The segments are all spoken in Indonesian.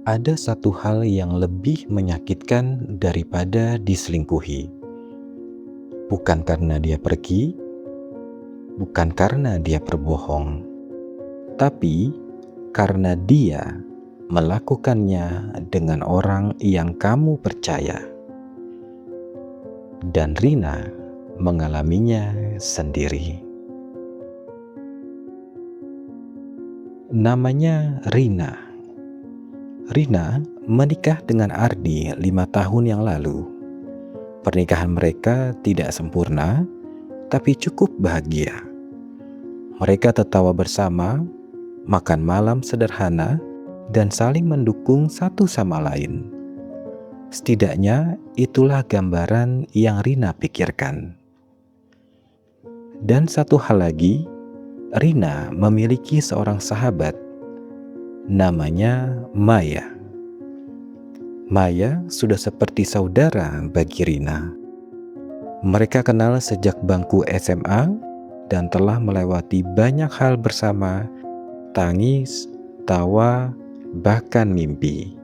Ada satu hal yang lebih menyakitkan daripada diselingkuhi. Bukan karena dia pergi, bukan karena dia berbohong, tapi karena dia melakukannya dengan orang yang kamu percaya. Dan Rina mengalaminya sendiri. Namanya Rina. Rina menikah dengan Ardi 5 tahun yang lalu. Pernikahan mereka tidak sempurna, tapi cukup bahagia. Mereka tertawa bersama, makan malam sederhana, dan saling mendukung satu sama lain. Setidaknya itulah gambaran yang Rina pikirkan. Dan satu hal lagi, Rina memiliki seorang sahabat, namanya Maya. Maya sudah seperti saudara bagi Rina. Mereka kenal sejak bangku SMA dan telah melewati banyak hal bersama, tangis, tawa, bahkan mimpi.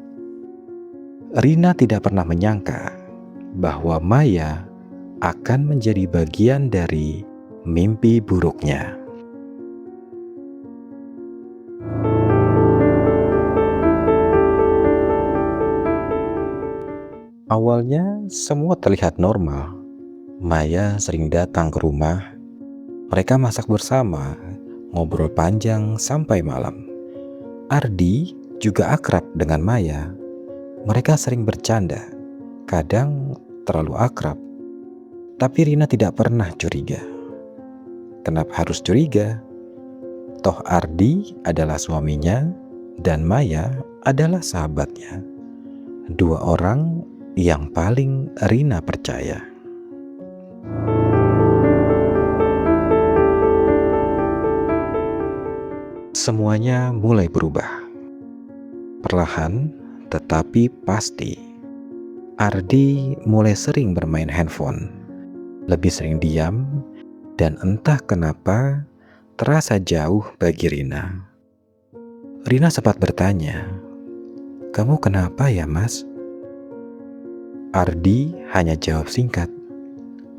Rina tidak pernah menyangka bahwa Maya akan menjadi bagian dari mimpi buruknya. Awalnya semua terlihat normal. Maya sering datang ke rumah. Mereka masak bersama, ngobrol panjang sampai malam. Ardi juga akrab dengan Maya. Mereka sering bercanda, kadang terlalu akrab. Tapi Rina tidak pernah curiga. Kenapa harus curiga? Toh Ardi adalah suaminya dan Maya adalah sahabatnya. Dua orang yang paling Rina percaya. Semuanya mulai berubah. Perlahan tetapi pasti. Ardi mulai sering bermain handphone. Lebih sering diam dan entah kenapa terasa jauh bagi Rina. Rina sempat bertanya, "Kamu kenapa ya, Mas?" Ardi hanya jawab singkat,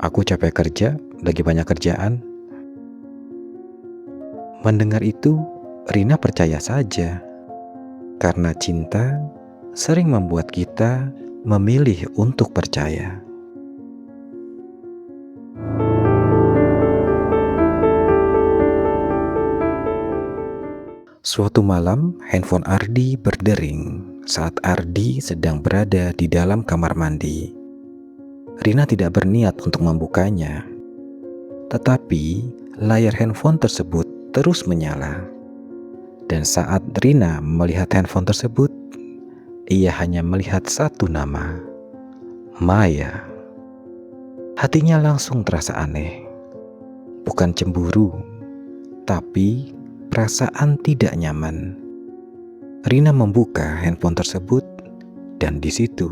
"Aku capek kerja, lagi banyak kerjaan." Mendengar itu, Rina percaya saja. Karena cinta sering membuat kita memilih untuk percaya. Suatu malam, handphone Ardi berdering saat Ardi sedang berada di dalam kamar mandi. Rina tidak berniat untuk membukanya, tetapi layar handphone tersebut terus menyala. Dan saat Rina melihat handphone tersebut, ia hanya melihat satu nama, Maya. Hatinya langsung terasa aneh. Bukan cemburu, tapi perasaan tidak nyaman. Rina membuka handphone tersebut dan di situ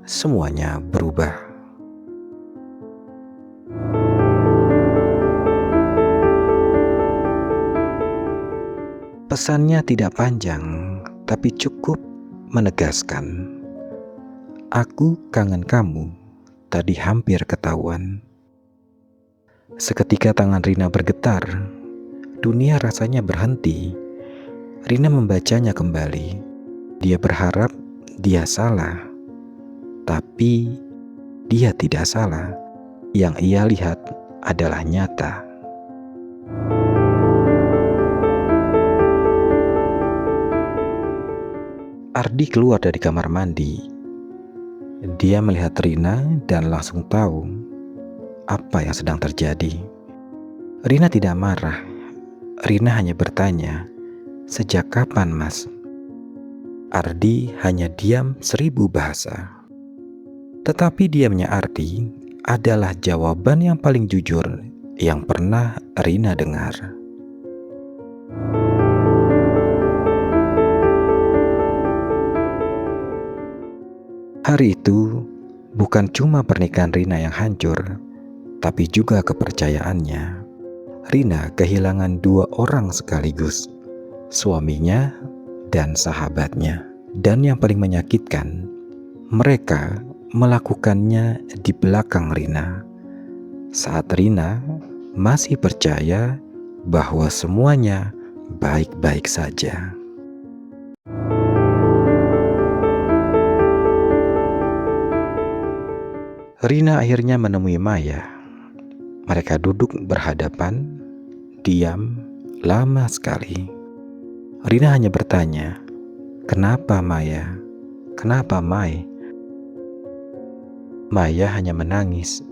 semuanya berubah. Pesannya tidak panjang, tapi cukup menegaskan. Aku kangen kamu, tadi hampir ketahuan. Seketika tangan Rina bergetar. Dunia rasanya berhenti. Rina membacanya kembali. Dia berharap dia salah. Tapi dia tidak salah. Yang ia lihat adalah nyata. Ardi keluar dari kamar mandi. Dia melihat Rina dan langsung tahu apa yang sedang terjadi. Rina tidak marah. Rina hanya bertanya, "Sejak kapan, Mas?" Ardi hanya diam 1000 bahasa. Tetapi diamnya Ardi adalah jawaban yang paling jujur yang pernah Rina dengar. Hari itu bukan cuma pernikahan Rina yang hancur, tapi juga kepercayaannya. Rina kehilangan 2 orang sekaligus, suaminya dan sahabatnya. Dan yang paling menyakitkan, mereka melakukannya di belakang Rina, saat Rina masih percaya bahwa semuanya baik-baik saja. Rina akhirnya menemui Maya. Mereka duduk berhadapan, diam lama sekali. Rina hanya bertanya, "Kenapa Maya? Kenapa Mai?" Maya hanya menangis,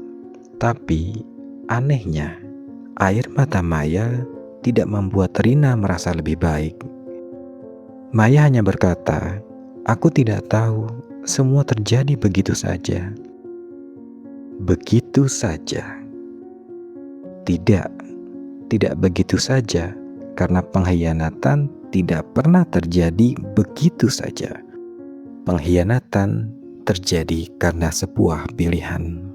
tapi anehnya air mata Maya tidak membuat Rina merasa lebih baik. Maya hanya berkata, "Aku tidak tahu, semua terjadi begitu saja." Begitu saja. Tidak begitu saja, karena pengkhianatan tidak pernah terjadi begitu saja. Pengkhianatan terjadi karena sebuah pilihan.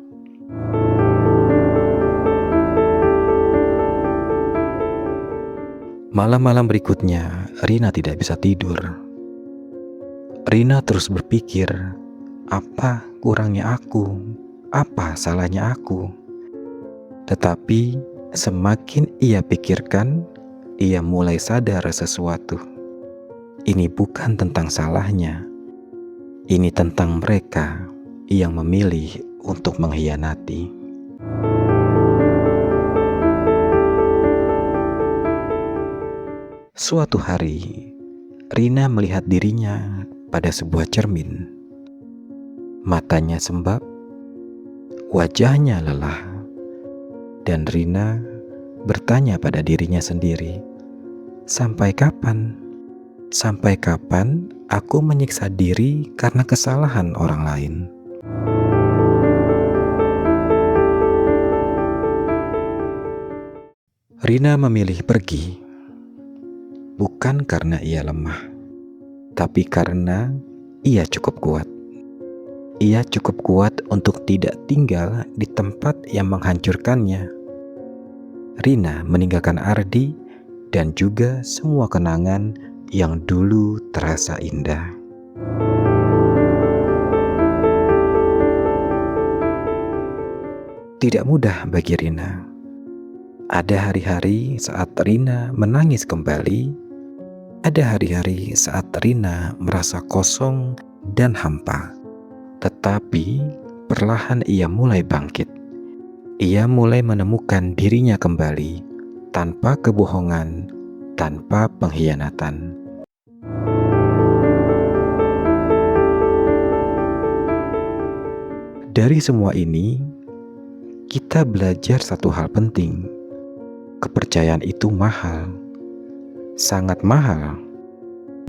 Malam-malam berikutnya, Rina tidak bisa tidur. Rina terus berpikir, apa kurangnya aku? Apa salahnya aku? Tetapi semakin ia pikirkan, ia mulai sadar sesuatu. Ini bukan tentang salahnya. Ini tentang mereka yang memilih untuk mengkhianati. Suatu hari, Rina melihat dirinya pada sebuah cermin. Matanya sembab, wajahnya lelah, dan Rina bertanya pada dirinya sendiri, "Sampai kapan? Sampai kapan aku menyiksa diri karena kesalahan orang lain?" Rina memilih pergi, bukan karena ia lemah, tapi karena ia cukup kuat. Ia cukup kuat untuk tidak tinggal di tempat yang menghancurkannya. Rina meninggalkan Ardi dan juga semua kenangan yang dulu terasa indah. Tidak mudah bagi Rina. Ada hari-hari saat Rina menangis kembali. Ada hari-hari saat Rina merasa kosong dan hampa. Tetapi perlahan ia mulai bangkit. Ia mulai menemukan dirinya kembali, tanpa kebohongan, tanpa pengkhianatan. Dari semua ini, kita belajar satu hal penting. Kepercayaan itu mahal, sangat mahal,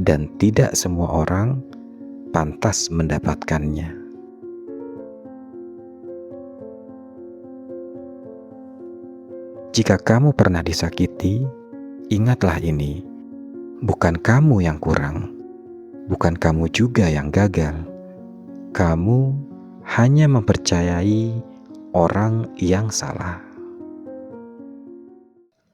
dan tidak semua orang pantas mendapatkannya. Jika kamu pernah disakiti, ingatlah ini. Bukan kamu yang kurang, bukan kamu juga yang gagal. Kamu hanya mempercayai orang yang salah.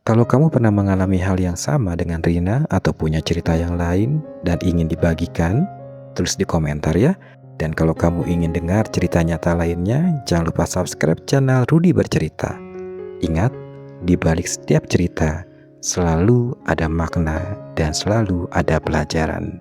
Kalau kamu pernah mengalami hal yang sama dengan Rina atau punya cerita yang lain dan ingin dibagikan, tulis di komentar ya. Dan kalau kamu ingin dengar cerita nyata lainnya, jangan lupa subscribe channel Rudy Bercerita. Ingat, di balik setiap cerita selalu ada makna dan selalu ada pelajaran.